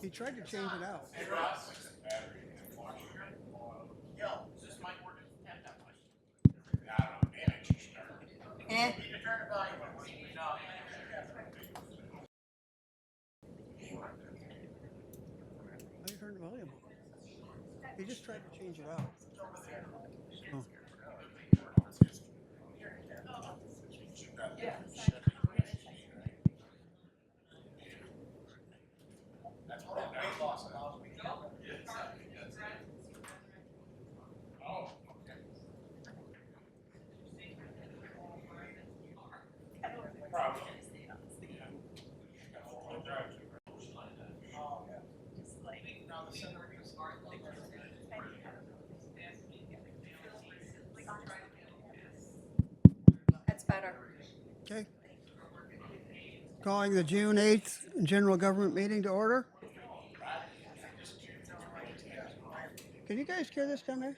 He tried to change it out. Eh? How do you turn the volume up? He just tried to change it out. Oh. That's better. Okay. Calling the June 8th general government meeting to order. Can you guys hear this down there?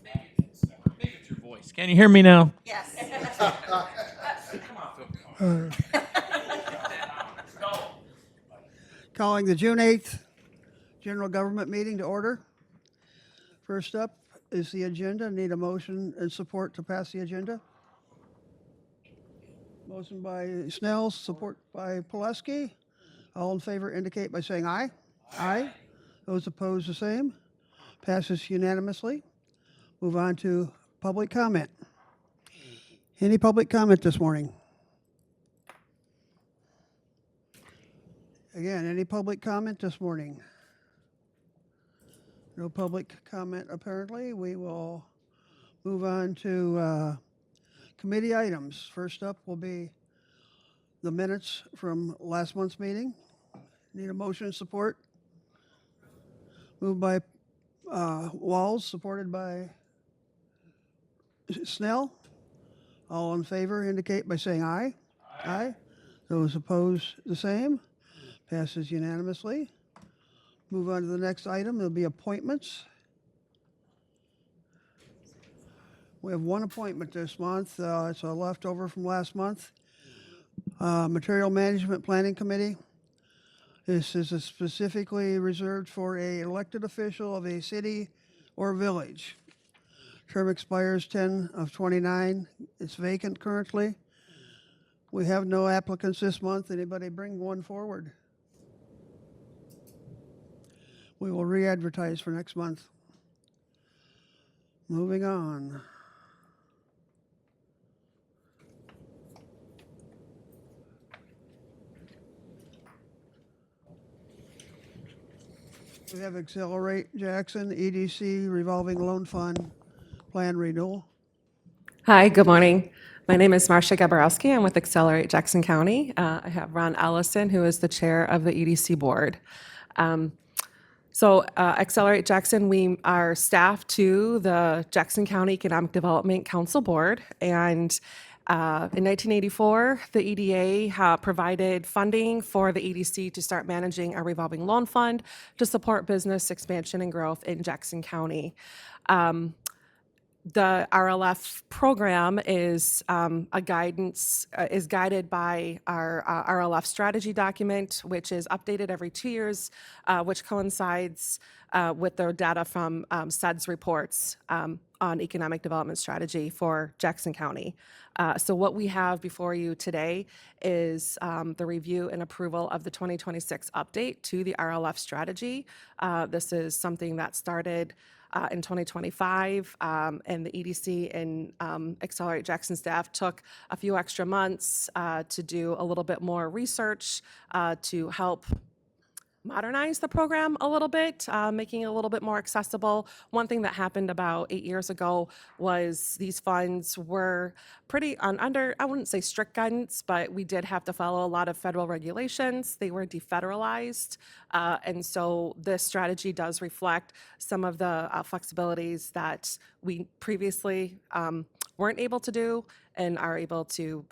Maybe it's your voice. Can you hear me now? Yes. Calling the June 8th general government meeting to order. First up is the agenda. Need a motion and support to pass the agenda. Motion by Snell, support by Pulaski. All in favor indicate by saying aye. Aye. Those opposed, the same. Passes unanimously. Move on to public comment. Any public comment this morning? Again, any public comment this morning? No public comment apparently. We will move on to committee items. First up will be the minutes from last month's meeting. Need a motion and support. Moved by Walls, supported by Snell. All in favor indicate by saying aye. Aye. Those opposed, the same. Passes unanimously. Move on to the next item. There'll be appointments. We have one appointment this month. It's a leftover from last month. Material Management Planning Committee. This is specifically reserved for a elected official of a city or village. Term expires 10 of 29. It's vacant currently. We have no applicants this month. Anybody bring one forward? We will re-advertise for next month. Moving on. We have Accelerate Jackson, EDC Revolving Loan Fund Plan Renewal. Hi, good morning. My name is Marcia Gaborowski. I'm with Accelerate Jackson County. I have Ron Ellison, who is the chair of the EDC board. Accelerate Jackson, we are staff to the Jackson County Economic Development Council Board. And in 1984, the EDA provided funding for the EDC to start managing a revolving loan fund to support business expansion and growth in Jackson County. The RLF program is is guided by our RLF strategy document, which is updated every 2 years, which coincides with the data from SEDS reports on economic development strategy for Jackson County. So what we have before you today is the review and approval of the 2026 update to the RLF strategy. This is something that started in 2025, and the EDC and Accelerate Jackson staff took a few extra months to do a little bit more research to help modernize the program a little bit, making it a little bit more accessible. One thing that happened about 8 years ago was these funds were pretty under, I wouldn't say strict guidance, but we did have to follow a lot of federal regulations. They were defederalized. And so this strategy does reflect some of the flexibilities that we previously weren't able to do and are able to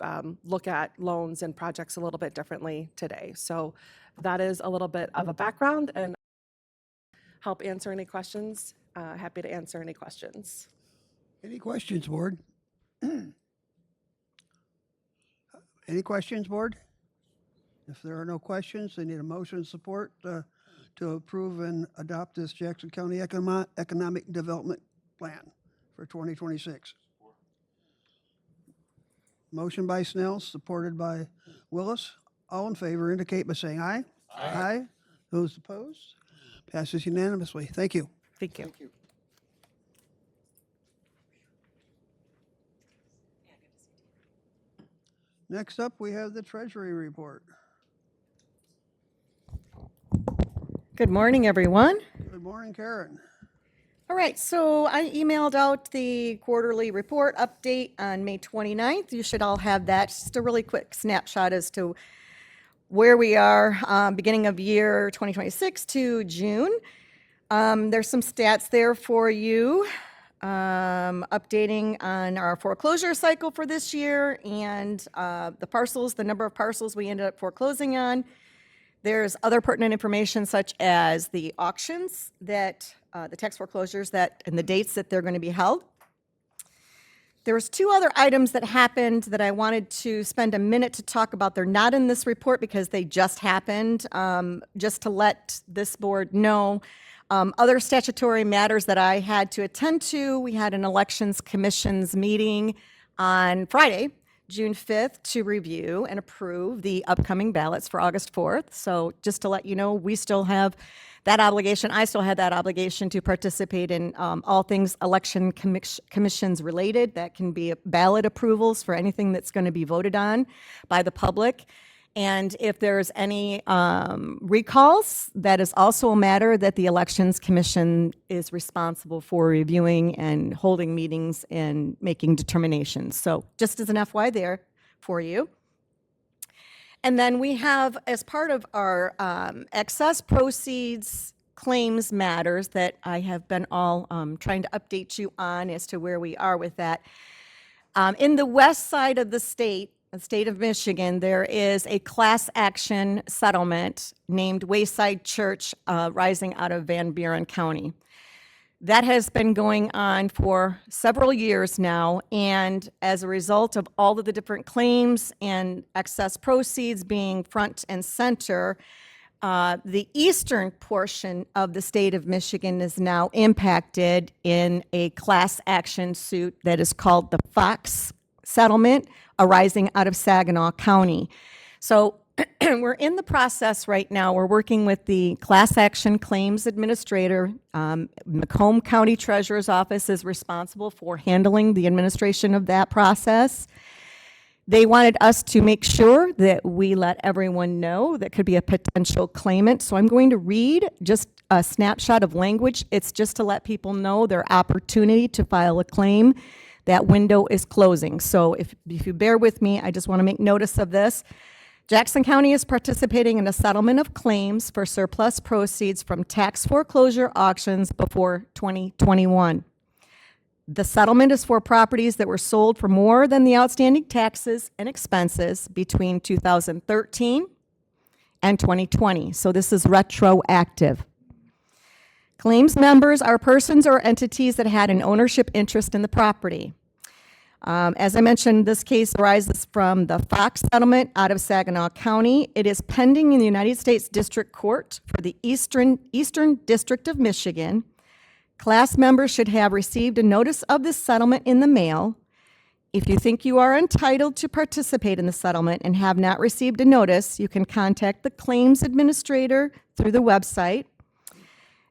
look at loans and projects a little bit differently today. So that is a little bit of a background and help answer any questions. Happy to answer any questions. Any questions, board? Any questions, board? If there are no questions, I need a motion and support to approve and adopt this Jackson County Economic Development Plan for 2026. Motion by Snell, supported by Willis. All in favor indicate by saying aye. Aye. Those opposed? Passes unanimously. Thank you. Thank you. Next up, we have the Treasury Report. Good morning, everyone. Good morning, Karen. All right, so I emailed out the quarterly report update on May 29th. You should all have that. Just a really quick snapshot as to where we are, beginning of year 2026 to June. There's some stats there for you, updating on our foreclosure cycle for this year and the parcels, the number of parcels we ended up foreclosing on. There's other pertinent information such as the auctions that, the tax foreclosures that, and the dates that they're going to be held. There was two other items that happened that I wanted to spend a minute to talk about. They're not in this report because they just happened, just to let this board know. Other statutory matters that I had to attend to, we had an elections commission's meeting on Friday, June 5th, to review and approve the upcoming ballots for August 4th. So just to let you know, we still have that obligation. I still have that obligation to participate in all things election commissions related. That can be ballot approvals for anything that's going to be voted on by the public. And if there's any recalls, that is also a matter that the Elections Commission is responsible for reviewing and holding meetings and making determinations. So just as an FY there for you. And then we have, as part of our excess proceeds claims matters that I have been all trying to update you on as to where we are with that. In the west side of the state of Michigan, there is a class action settlement named Wayside Church rising out of Van Buren County. That has been going on for several years now, and as a result of all of the different claims and excess proceeds being front and center, the eastern portion of the state of Michigan is now impacted in a class action suit that is called the Fox settlement arising out of Saginaw County. So we're in the process right now. We're working with the class action claims administrator. Macomb County Treasurer's Office is responsible for handling the administration of that process. They wanted us to make sure that we let everyone know that could be a potential claimant. So I'm going to read just a snapshot of language. It's just to let people know their opportunity to file a claim. That window is closing. So if you bear with me, I just want to make notice of this. Jackson County is participating in a settlement of claims for surplus proceeds from tax foreclosure auctions before 2021. The settlement is for properties that were sold for more than the outstanding taxes and expenses between 2013 and 2020. So this is retroactive. Claims members are persons or entities that had an ownership interest in the property. As I mentioned, this case arises from the Fox settlement out of Saginaw County. It is pending in the United States District Court for the Eastern District of Michigan. Class members should have received a notice of this settlement in the mail. If you think you are entitled to participate in the settlement and have not received a notice, you can contact the claims administrator through the website.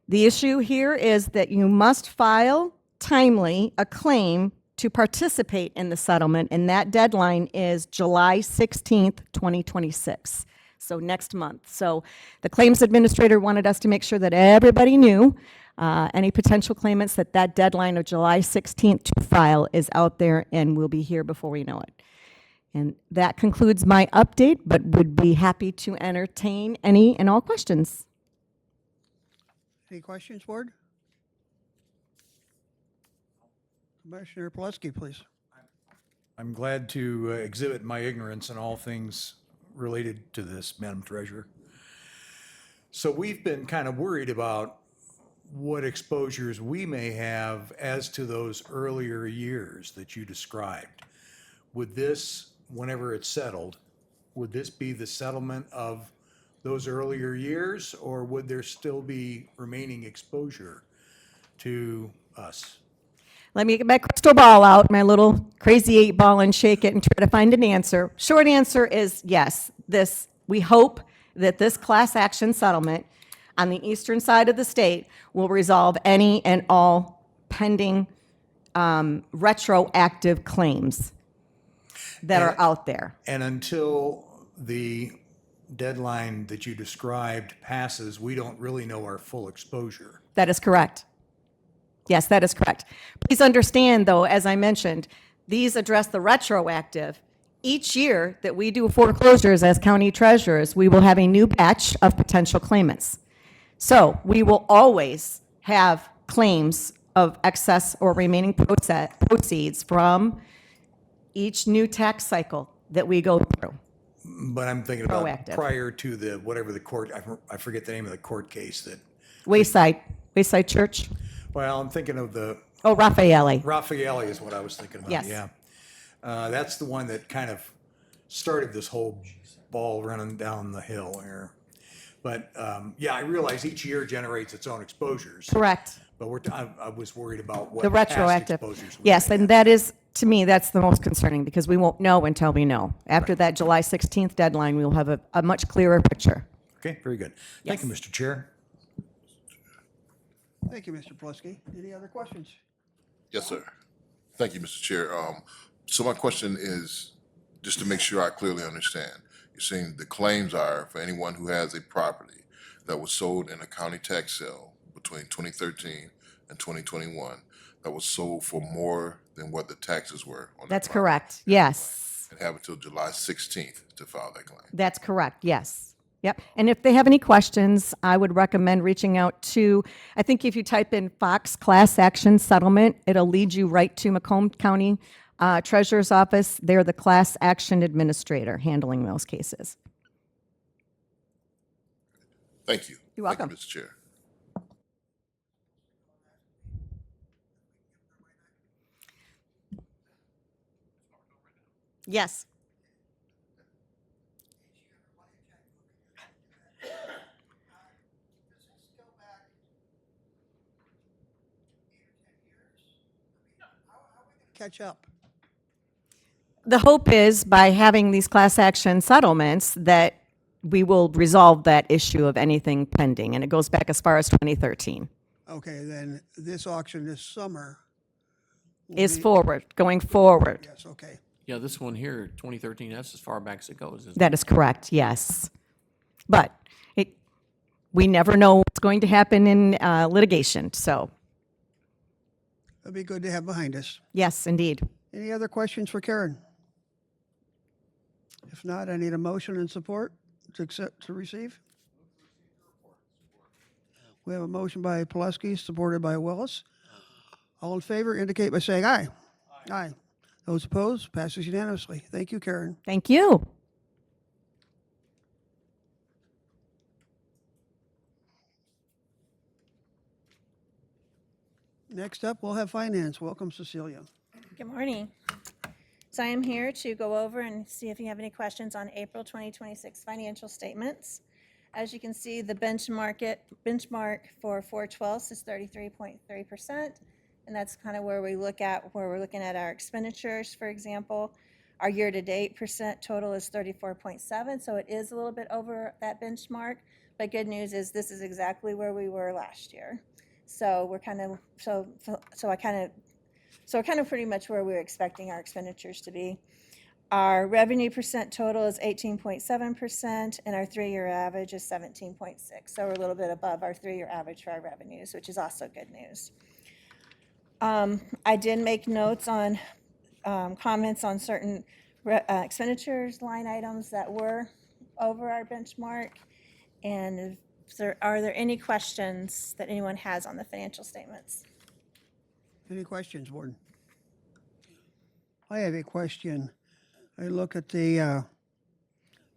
The issue here is that you must file timely a claim to participate in the settlement, and that deadline is July 16th, 2026, so next month. So the claims administrator wanted us to make sure that everybody knew, any potential claimants, that that deadline of July 16th to file is out there and we'll be here before we know it. And that concludes my update, but would be happy to entertain any and all questions. Any questions, board? Commissioner Pilecki, please. I'm glad to exhibit my ignorance in all things related to this, Madam Treasurer. So we've been kind of worried about what exposures we may have as to those earlier years that you described. Would this, whenever it's settled, would this be the settlement of those earlier years, or would there still be remaining exposure to us? Let me get my crystal ball out, my little crazy 8-ball, and shake it and try to find an answer. Short answer is yes. We hope that this class action settlement on the eastern side of the state will resolve any and all pending retroactive claims that are out there. And until the deadline that you described passes, we don't really know our full exposure. That is correct. Yes, that is correct. Please understand, though, as I mentioned, these address the retroactive. Each year that we do foreclosures as county treasurers, we will have a new batch of potential claimants. So we will always have claims of excess or remaining proceeds from each new tax cycle that we go through. But I'm thinking about Proactive. prior to the, whatever the court, I forget the name of the court case that, Wayside Church. well, I'm thinking of the, Oh, Raffaele. Raffaele is what I was thinking about, Yes. yeah. That's the one that kind of started this whole ball running down the hill here. But, yeah, I realize each year generates its own exposures. Correct. But I was worried about what The past retroactive. exposures we Yes, may and have. that is, to me, that's the most concerning because we won't know until we know. After that July 16th deadline, we will have a much clearer picture. Okay, very good. Thank you, Mr. Chair. Thank you, Mr. Pulaski. Any other questions? Yes, sir. Thank you, Mr. Chair. So my question is, just to make sure I clearly understand, you're saying the claims are for anyone who has a property that was sold in a county tax sale between 2013 and 2021 that was sold for more than what the taxes were on that That's property, correct. Yes, and have until July 16th to file that claim. that's correct. Yes. Yep. And if they have any questions, I would recommend reaching out to, I think if you type in Fox Class Action Settlement, it'll lead you right to Macomb County Treasurer's Office. They're the class action administrator handling those cases. Thank you. You're Thank you, welcome. Mr. Chair. Yes. Catch up. The hope is by having these class action settlements that we will resolve that issue of anything pending. And it goes back as far as 2013. Okay, then this auction this summer. will Is be- forward, going forward. Yes, okay. Yeah, this one here, 2013, that's as far back as it goes. Isn't it? That is correct, yes. But we never know what's going to happen in litigation. So, It'll be good to have behind us. yes, indeed. Any other questions for Karen? If not, I need a motion and support to receive. We have a motion by Pulaski, supported by Willis. All in favor indicate by saying aye. Aye. Those opposed, passes unanimously. Thank you, Karen. Thank you. Next up, we'll have finance. Welcome, Cecilia. Good morning. So I am here to go over and see if you have any questions on April 2026 financial statements. As you can see, the benchmark for 4/12 is 33.3%. And that's kind of where we're looking at our expenditures, for example. Our year-to-date percent total is 34.7, so it is a little bit over that benchmark. But good news is this is exactly where we were last year. So we're kind of, we're kind of pretty much where we were expecting our expenditures to be. Our revenue percent total is 18.7%, and our 3-year average is 17.6. So we're a little bit above our 3-year average for our revenues, which is also good news. I did make notes on comments on certain expenditures line items that were over our benchmark. And are there any questions that anyone has on the financial statements? Any questions, Warden? I have a question. I look at the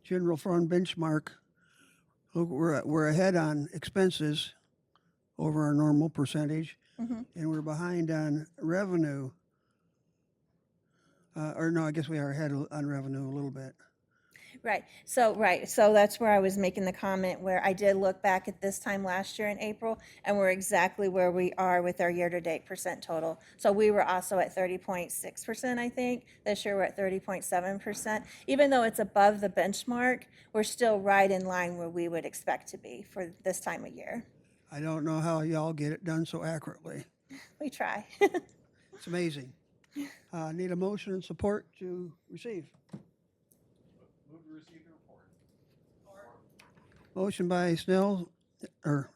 general fund benchmark. Look, we're ahead on expenses over our normal percentage. And we're behind on revenue. Or no, I guess we are ahead on revenue a little bit. Right. So that's where I was making the comment where I did look back at this time last year in April, and we're exactly where we are with our year-to-date percent total. So we were also at 30.6%, I think. This year we're at 30.7%. Even though it's above the benchmark, we're still right in line where we would expect to be for this time of year. I don't know how y'all get it done so accurately. We try. It's amazing. Need a motion and support to receive. Motion by Snell, or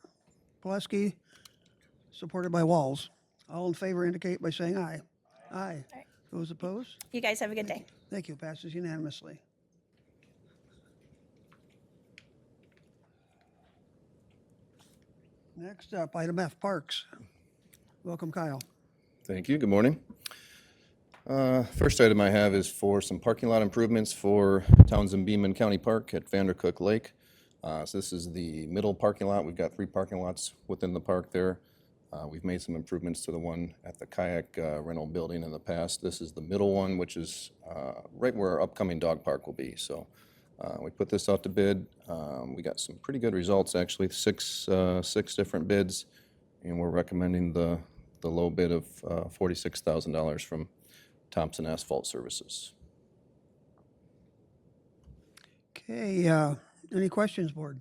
Pulaski, supported by Walls. All in favor indicate by saying aye. Aye. Aye. Those opposed? You guys have a good day. Thank you. Passes unanimously. Next up, item F, Parks. Welcome, Kyle. Thank you. Good morning. First item I have is for some parking lot improvements for Townsend Beaman County Park at Vandercook Lake. So this is the middle parking lot. We've got 3 parking lots within the park there. We've made some improvements to the one at the kayak rental building in the past. This is the middle one, which is right where our upcoming dog park will be. So we put this out to bid. We got some pretty good results, actually, six different bids, and we're recommending the low bid of $46,000 from Thompson Asphalt Services. Okay, any questions, board?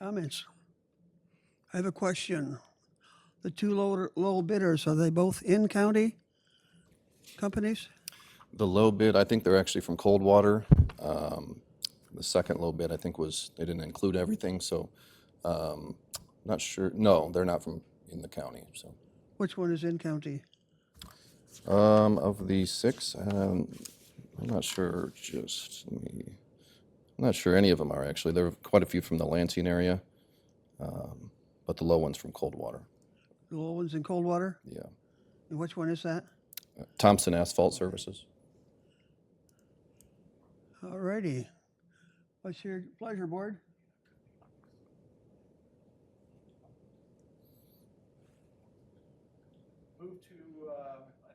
Comments? I have a question. The 2 low bidders, are they both in-county companies? The low bid, I think they're actually from Coldwater. The second low bid, I think, they didn't include everything, so not sure. No, they're not from in the county. So Which one is in-county? of the 6, I'm not sure. I'm not sure any of them are actually. There are quite a few from the Lansing area, but the low one's from Coldwater. The low one's in Coldwater? Yeah, And which one is that? Thompson Asphalt Services. All righty. What's your pleasure, board? Move to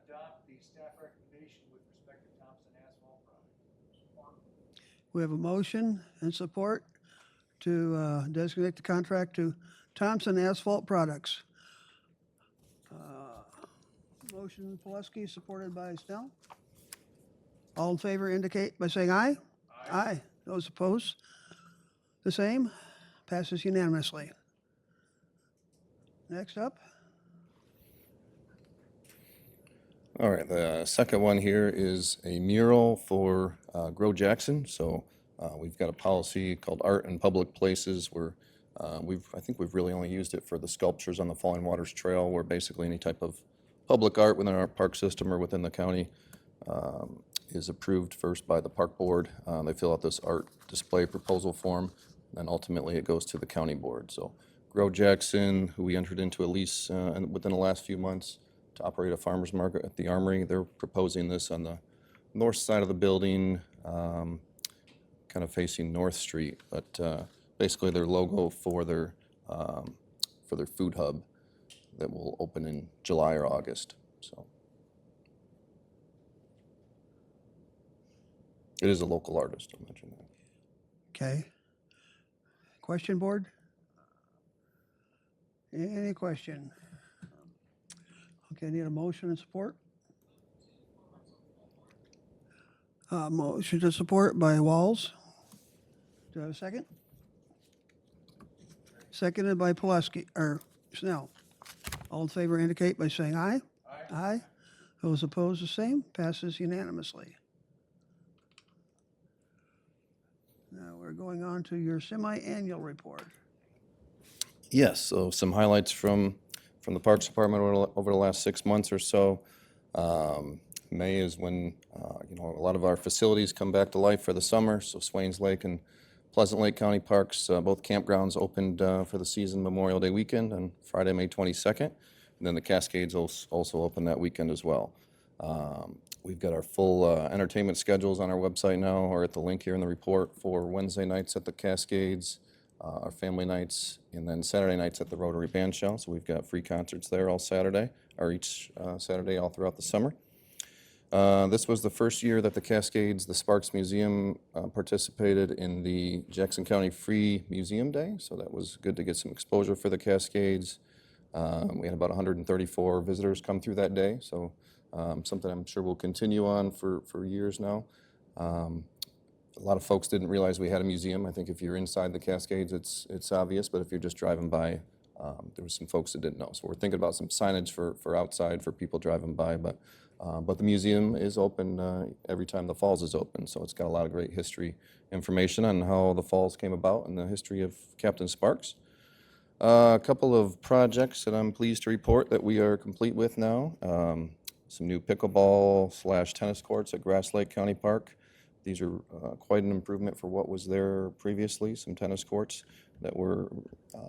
adopt the staff recommendation with respect to Thompson Asphalt Products. We have a motion and support to designate the contract to Thompson Asphalt Products. Motion Pulaski, supported by Snell. All in favor indicate by saying aye. Aye. Those opposed, the same. Passes unanimously. Next up. All right, the second one here is a mural for Grow Jackson. So we've got a policy called Art in Public Places where I think we've really only used it for the sculptures on the Falling Waters Trail, where basically any type of public art within our park system or within the county is approved first by the park board. They fill out this art display proposal form, and ultimately it goes to the county board. So Grow Jackson, who we entered into a lease within the last few months to operate a farmer's market at the Armory, they're proposing this on the north side of the building, kind of facing North Street, but basically their logo for their food hub that will open in July or August. So it is a local artist, I'll mention that. Okay. Question, board? Any question? Okay, need a motion and support? Motion to support by Walls. Do I have a second? Seconded by Pulaski, or Snell. All in favor indicate by saying aye. Aye. Aye. Those opposed, the same. Passes unanimously. Now we're going on to your semi-annual report. Yes, so some highlights from the Parks Department over the last 6 months or so. May is when a lot of our facilities come back to life for the summer. So Swains Lake and Pleasant Lake County Parks, both campgrounds opened for the season Memorial Day weekend on Friday, May 22nd. And then the Cascades also opened that weekend as well. We've got our full entertainment schedules on our website now, or at the link here in the report for Wednesday nights at the Cascades, our family nights, and then Saturday nights at the Rotary Band Shell. So we've got free concerts there all Saturday, or each Saturday all throughout the summer. This was the first year that the Cascades, the Sparks Museum, participated in the Jackson County Free Museum Day, so that was good to get some exposure for the Cascades. We had about 134 visitors come through that day, so something I'm sure will continue on for years now. A lot of folks didn't realize we had a museum. I think if you're inside the Cascades, it's obvious, but if you're just driving by, there was some folks that didn't know. So we're thinking about some signage for outside for people driving by, but the museum is open every time the Falls is open, so it's got a lot of great history information on how the Falls came about and the history of Captain Sparks. A couple of projects that I'm pleased to report that we are complete with now. Some new pickleball / tennis courts at Grass Lake County Park. These are quite an improvement for what was there previously, some tennis courts that were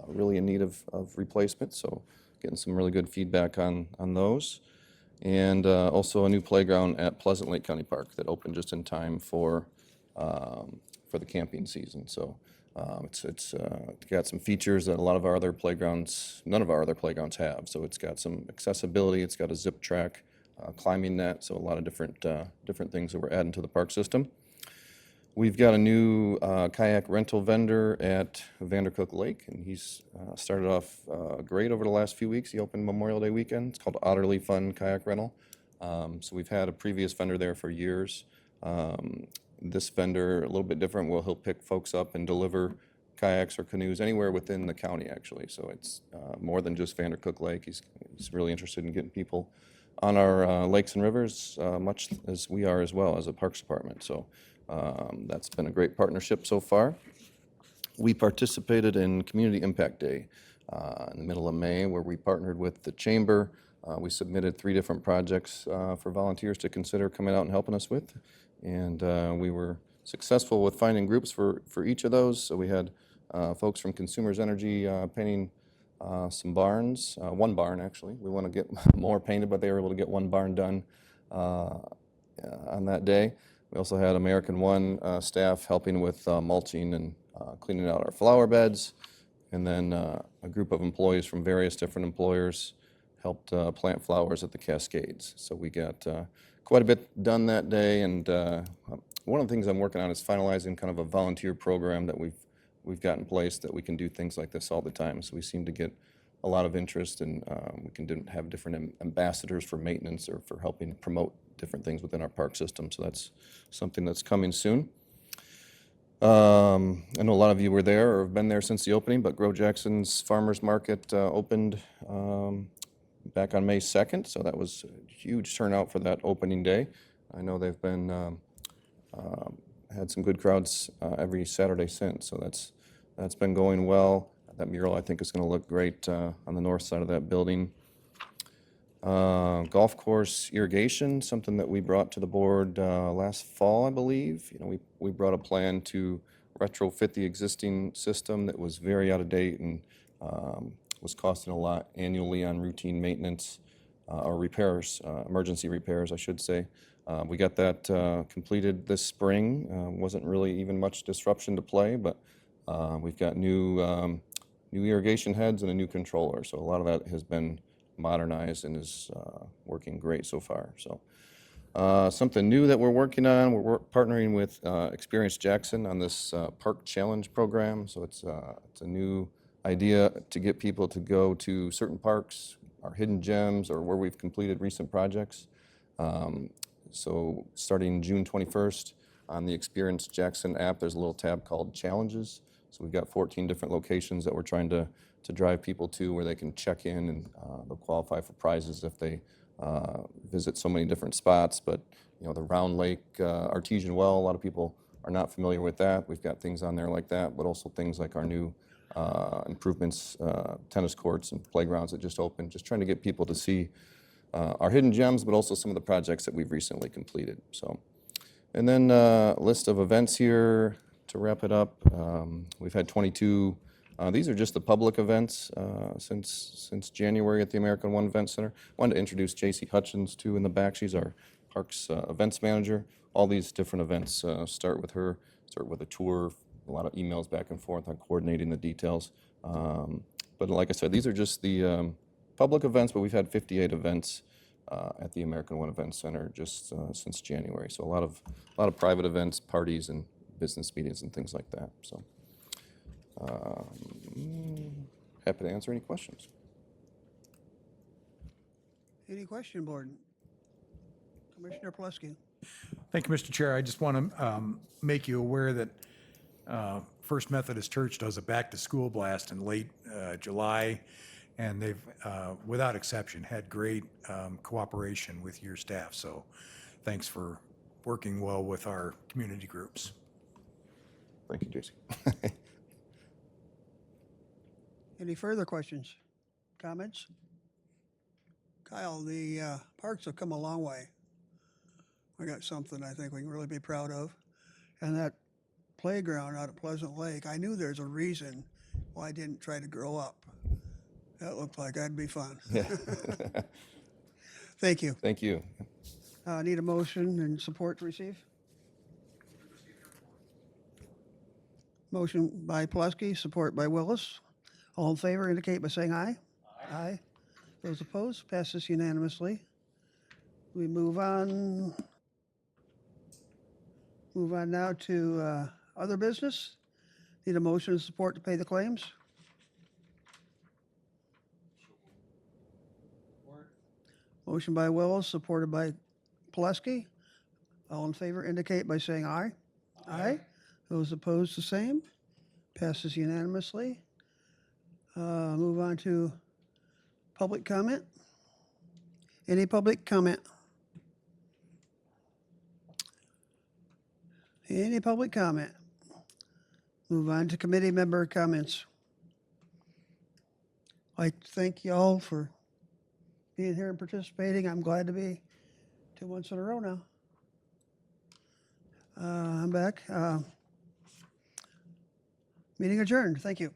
really in need of replacement, so getting some really good feedback on those. And also a new playground at Pleasant Lake County Park that opened just in time for the camping season. So it's got some features that a lot of our other playgrounds, none of our other playgrounds have. So it's got some accessibility, it's got a zip track, climbing net, so a lot of different things that we're adding to the park system. We've got a new kayak rental vendor at Vandercook Lake, and he's started off great over the last few weeks. He opened Memorial Day weekend. It's called Otterly Fun Kayak Rental. So we've had a previous vendor there for years. This vendor, a little bit different, he'll pick folks up and deliver kayaks or canoes anywhere within the county, actually. So it's more than just Vandercook Lake. He's really interested in getting people on our lakes and rivers, much as we are as well as a Parks Department. So that's been a great partnership so far. We participated in Community Impact Day in the middle of May, where we partnered with the Chamber. We submitted 3 different projects for volunteers to consider coming out and helping us with. And we were successful with finding groups for each of those. So we had folks from Consumers Energy painting some barns, one barn actually. We want to get more painted, but they were able to get one barn done on that day. We also had American One staff helping with mulching and cleaning out our flower beds. And then a group of employees from various different employers helped plant flowers at the Cascades. So we got quite a bit done that day. And one of the things I'm working on is finalizing kind of a volunteer program that we've got in place that we can do things like this all the time. So we seem to get a lot of interest, and we can have different ambassadors for maintenance or for helping promote different things within our park system. So that's something that's coming soon. I know a lot of you were there or have been there since the opening, but Grow Jackson's Farmers Market opened back on May 2nd, so that was a huge turnout for that opening day. I know they've been had some good crowds every Saturday since, so that's been going well. That mural, I think, is going to look great on the north side of that building. Golf course irrigation, something that we brought to the board last fall, I believe. You know, we brought a plan to retrofit the existing system that was very out of date and was costing a lot annually on routine maintenance or repairs, emergency repairs, I should say. We got that completed this spring. Wasn't really even much disruption to play, but we've got new irrigation heads and a new controller. So a lot of that has been modernized and is working great so far. So something new that we're working on, we're partnering with Experience Jackson on this Park Challenge program. So it's a new idea to get people to go to certain parks, our hidden gems, or where we've completed recent projects. So starting June 21st on the Experience Jackson app, there's a little tab called Challenges. So we've got 14 different locations that we're trying to drive people to where they can check in and they'll qualify for prizes if they visit so many different spots. But, you know, the Round Lake Artesian Well, a lot of people are not familiar with that. We've got things on there like that, but also things like our new improvements, tennis courts and playgrounds that just opened, just trying to get people to see our hidden gems, but also some of the projects that we've recently completed. So, and then a list of events here to wrap it up. We've had 22. These are just the public events since January at the American One Event Center. Wanted to introduce J.C. Hutchins too in the back. She's our Parks events manager. All these different events start with her. Start with a tour a lot of emails back and forth on coordinating the details. But like I said, these are just the public events, but we've had 58 events at the American One Event Center just since January. So a lot of private events, parties, and business meetings and things like that. So happy to answer any questions. Any question, board? Commissioner Pulaski. Thank you, Mr. Chair. I just want to make you aware that First Methodist Church does a back-to-school blast in late July, and they've, without exception, had great cooperation with your staff. So thanks for working well with our community groups. Thank you, Jason. Any further questions, comments? Kyle, the parks have come a long way. We got something I think we can really be proud of. And that playground out at Pleasant Lake, I knew there's a reason why I didn't try to grow up. That looked like that'd be fun. Yeah. Thank you. Thank you. Need a motion and support to receive? Motion by Pulaski, support by Willis. All in favor indicate by saying aye. Aye. Those opposed, passes unanimously. We move on. Move on now to other business. Need a motion and support to pay the claims? Motion by Willis, supported by Pulaski. All in favor indicate by saying aye. Aye. Those opposed, the same. Passes unanimously. Move on to public comment. Any public comment? Any public comment? Move on to committee member comments. I'd like to thank you all for being here and participating. I'm glad to be 2 months in a row now. I'm back. Meeting adjourned. Thank you.